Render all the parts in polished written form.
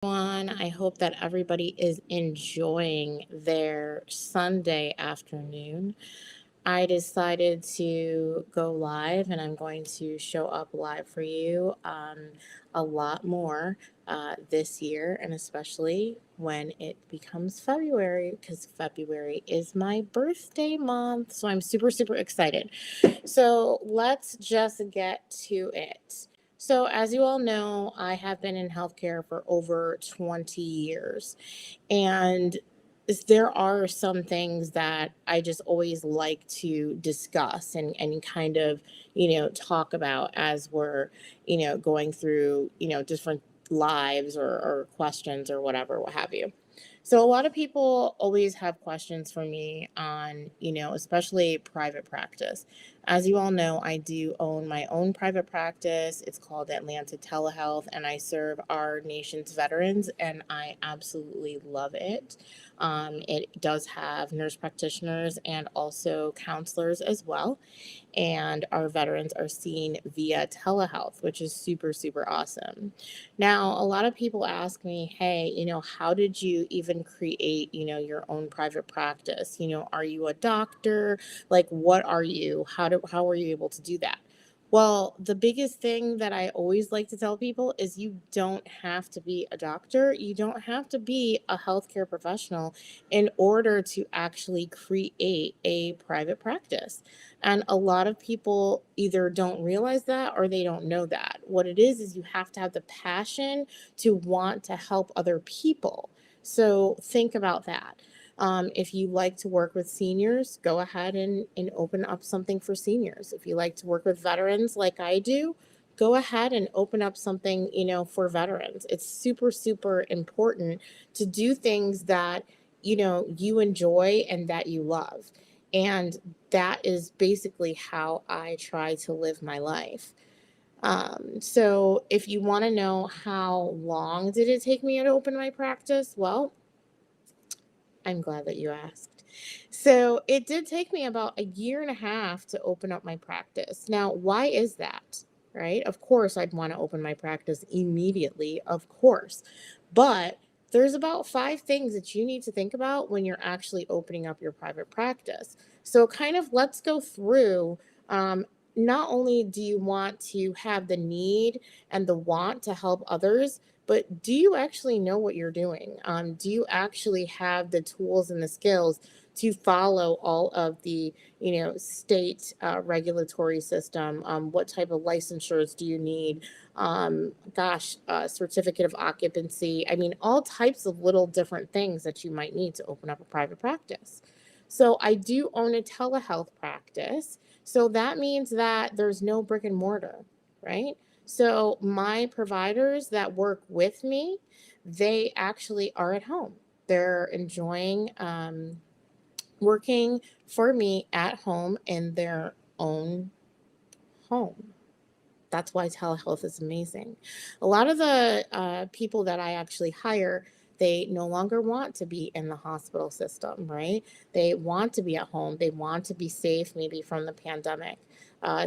Everyone. I hope that everybody is enjoying their Sunday afternoon. I decided to go live and I'm going to show up live for you a lot more this year, and especially when it becomes February, because February is my birthday month. So I'm super, super excited. So let's just get to it. So, as you all know, I have been in healthcare for over 20 years, and there are some things that I just always like to discuss and kind of, talk about as we're, going through, different lives or questions or whatever, what have you. So a lot of people always have questions for me on, especially private practice. As you all know, I do own my own private practice. It's called Atlanta Telehealth, and I serve our nation's veterans, and I absolutely love it. It does have nurse practitioners and also counselors as well, and our veterans are seen via telehealth, which is super, super awesome. Now, a lot of people ask me, hey, how did you even create, your own private practice? Are you a doctor? Like, what are you? How are you able to do that? Well, the biggest thing that I always like to tell people is you don't have to be a doctor. You don't have to be a healthcare professional in order to actually create a private practice. And a lot of people either don't realize that or they don't know that. What it is you have to have the passion to want to help other people. So think about that. If you like to work with seniors, go ahead and open up something for seniors. If you like to work with veterans like I do, go ahead and open up something, for veterans. It's super, super important to do things that, you enjoy and that you love. And that is basically how I try to live my life. So if you want to know how long did it take me to open my practice, well, I'm glad that you asked. So it did take me about a year and a half to open up my practice. Now, why is that? Right? Of course, I'd want to open my practice immediately, of course. But there's about 5 things that you need to think about when you're actually opening up your private practice. So, kind of let's go through. Not only do you want to have the need and the want to help others, but do you actually know what you're doing? Do you actually have the tools and the skills to follow all of the, state regulatory system? What type of licensures do you need? Certificate of occupancy. I mean, all types of little different things that you might need to open up a private practice. So I do own a telehealth practice. So that means that there's no brick and mortar, right? So my providers that work with me, they actually are at home. They're enjoying working for me at home in their own home. That's why telehealth is amazing. A lot of the people that I actually hire, they no longer want to be in the hospital system, right? They want to be at home. They want to be safe, maybe from the pandemic.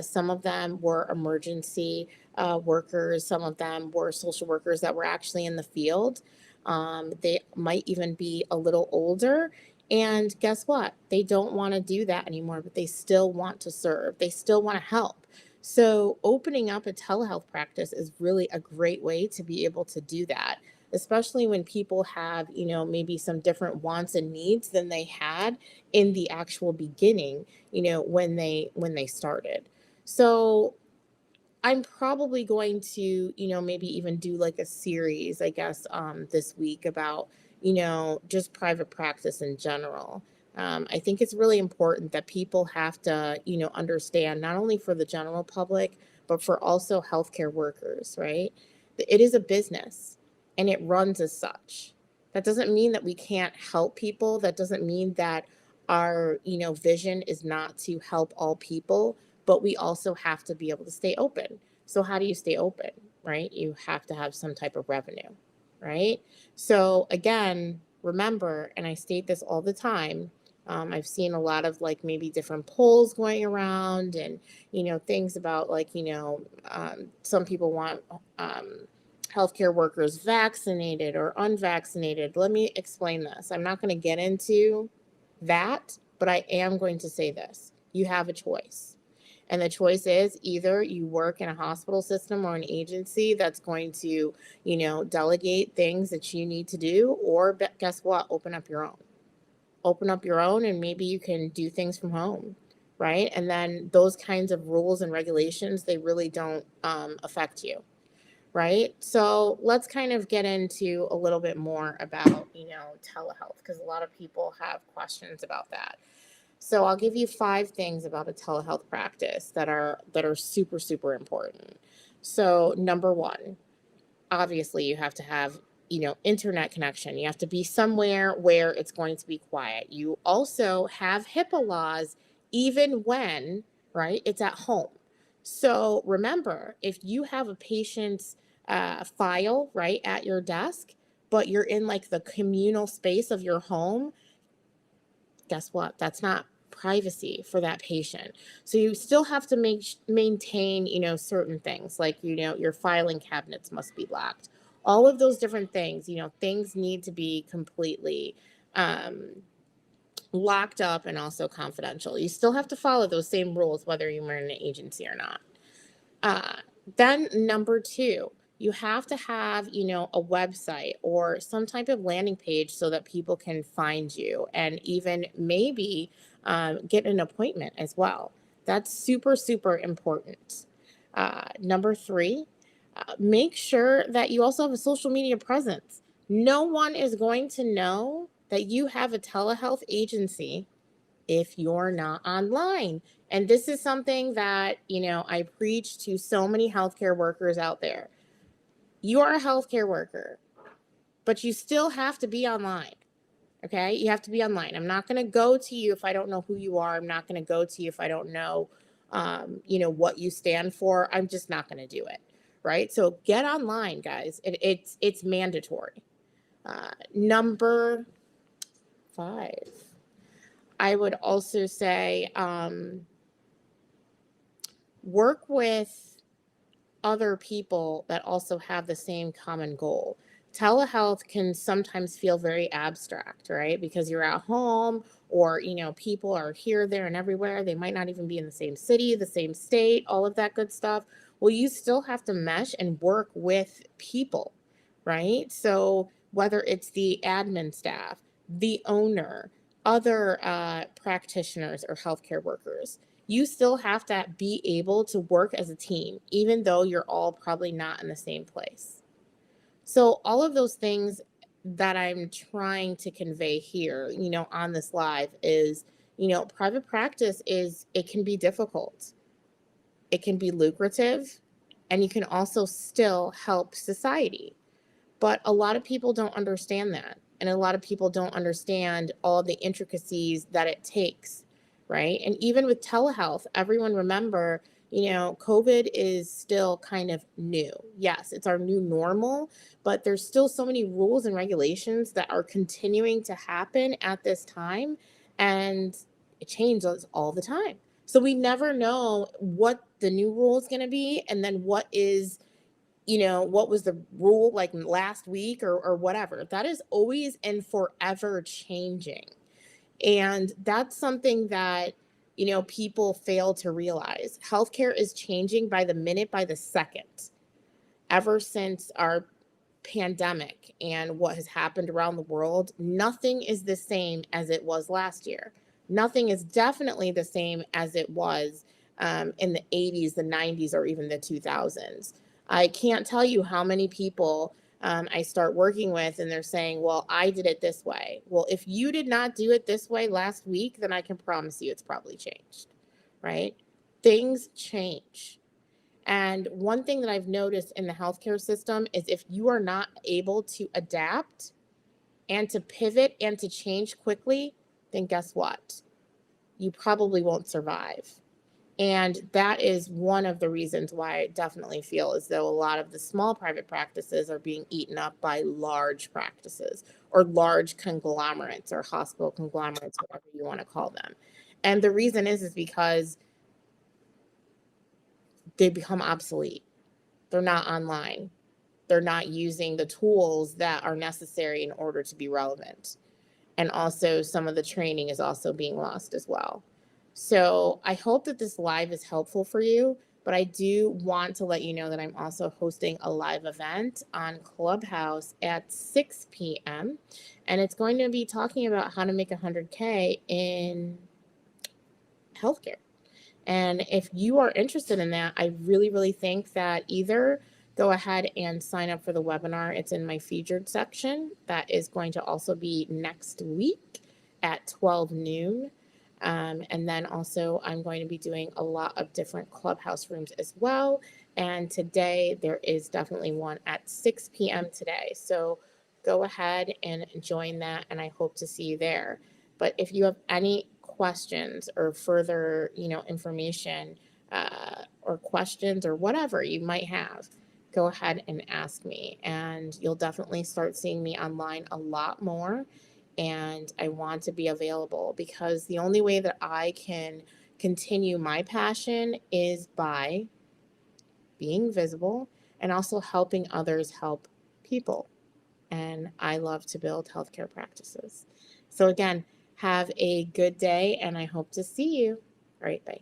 Some of them were emergency workers. Some of them were social workers that were actually in the field. They might even be a little older. And guess what? They don't want to do that anymore, but they still want to serve. They still want to help. So, opening up a telehealth practice is really a great way to be able to do that, especially when people have, maybe some different wants and needs than they had in the actual beginning, when they started. So, I'm probably going to, maybe even do like a series, I guess, this week about, just private practice in general. I think it's really important that people have to, understand not only for the general public, but for also healthcare workers, right? It is a business and it runs as such. That doesn't mean that we can't help people. That doesn't mean that our, vision is not to help all people, but we also have to be able to stay open. So how do you stay open, right? You have to have some type of revenue, right? So again, remember, and I state this all the time, I've seen a lot of like maybe different polls going around and, things about like, some people want healthcare workers vaccinated or unvaccinated. Let me explain this. I'm not going to get into that, but I am going to say this. You have a choice. And the choice is either you work in a hospital system or an agency that's going to, delegate things that you need to do, or guess what? Open up your own. Open up your own, and maybe you can do things from home, right? And then those kinds of rules and regulations, they really don't affect you, right? So let's kind of get into a little bit more about, telehealth, because a lot of people have questions about that. So I'll give you 5 things about a telehealth practice that are super, super important. So number 1, obviously you have to have, internet connection. You have to be somewhere where it's going to be quiet. You also have HIPAA laws even when, right, it's at home. So remember, if you have a patient's file right at your desk, but you're in like the communal space of your home, guess what? That's not privacy for that patient. So you still have to maintain, certain things like, your filing cabinets must be locked. All of those different things, things need to be completely locked up and also confidential. You still have to follow those same rules, whether you're in an agency or not. Uh, then number 2, you have to have, a website or some type of landing page so that people can find you and even maybe get an appointment as well. That's super, super important. Number 3, make sure that you also have a social media presence. No one is going to know that you have a telehealth agency if you're not online. And this is something that, I preach to so many healthcare workers out there. You are a healthcare worker, but you still have to be online. Okay? You have to be online. I'm not going to go to you if I don't know who you are. I'm not going to go to you if I don't know, what you stand for. I'm just not going to do it. Right? So get online, guys. It's mandatory. Number 5. I would also say work with other people that also have the same common goal. Telehealth can sometimes feel very abstract, right? Because you're at home or, people are here, there, and everywhere. They might not even be in the same city, the same state, all of that good stuff. Well, you still have to mesh and work with people, right? So whether it's the admin staff, the owner, other practitioners or healthcare workers, you still have to be able to work as a team, even though you're all probably not in the same place. So all of those things that I'm trying to convey here, on this live is, private practice it can be difficult. It can be lucrative, and you can also still help society. But a lot of people don't understand that. And a lot of people don't understand all the intricacies that it takes, right? And even with telehealth, everyone remember, COVID is still kind of new. Yes, it's our new normal, but there's still so many rules and regulations that are continuing to happen at this time. And it changes all the time. So we never know what the new rule is going to be and then what is what was the rule like last week or whatever. That is always and forever changing. And that's something that, people fail to realize. Healthcare is changing by the minute, by the second. Ever since our pandemic and what has happened around the world, nothing is the same as it was last year. Nothing is definitely the same as it was in the 80s, the 90s, or even the 2000s. I can't tell you how many people I start working with and they're saying, well, I did it this way. Well, if you did not do it this way last week, then I can promise you it's probably changed, right? Things change. And one thing that I've noticed in the healthcare system is if you are not able to adapt and to pivot and to change quickly, then guess what? You probably won't survive. And that is one of the reasons why I definitely feel as though a lot of the small private practices are being eaten up by large practices or large conglomerates or hospital conglomerates, whatever you want to call them. And the reason is because they become obsolete. They're not online. they're not using the tools that are necessary in order to be relevant. And also some of the training is also being lost as well. So I hope that this live is helpful for you, but I do want to let you know that I'm also hosting a live event on Clubhouse at 6 p.m. And it's going to be talking about how to make 100K in healthcare. And if you are interested in that, I really, really think that either go ahead and sign up for the webinar. It's in my featured section. That is going to also be next week at 12 noon. And then also I'm going to be doing a lot of different Clubhouse rooms as well. And today there is definitely one at 6 p.m. today. So go ahead and join that, and I hope to see you there. But if you have any questions or further, information or questions or whatever you might have, go ahead and ask me. And you'll definitely start seeing me online a lot more. And I want to be available because the only way that I can continue my passion is by being visible and also helping others help people. And I love to build healthcare practices. So again, have a good day, and I hope to see you. All right, bye.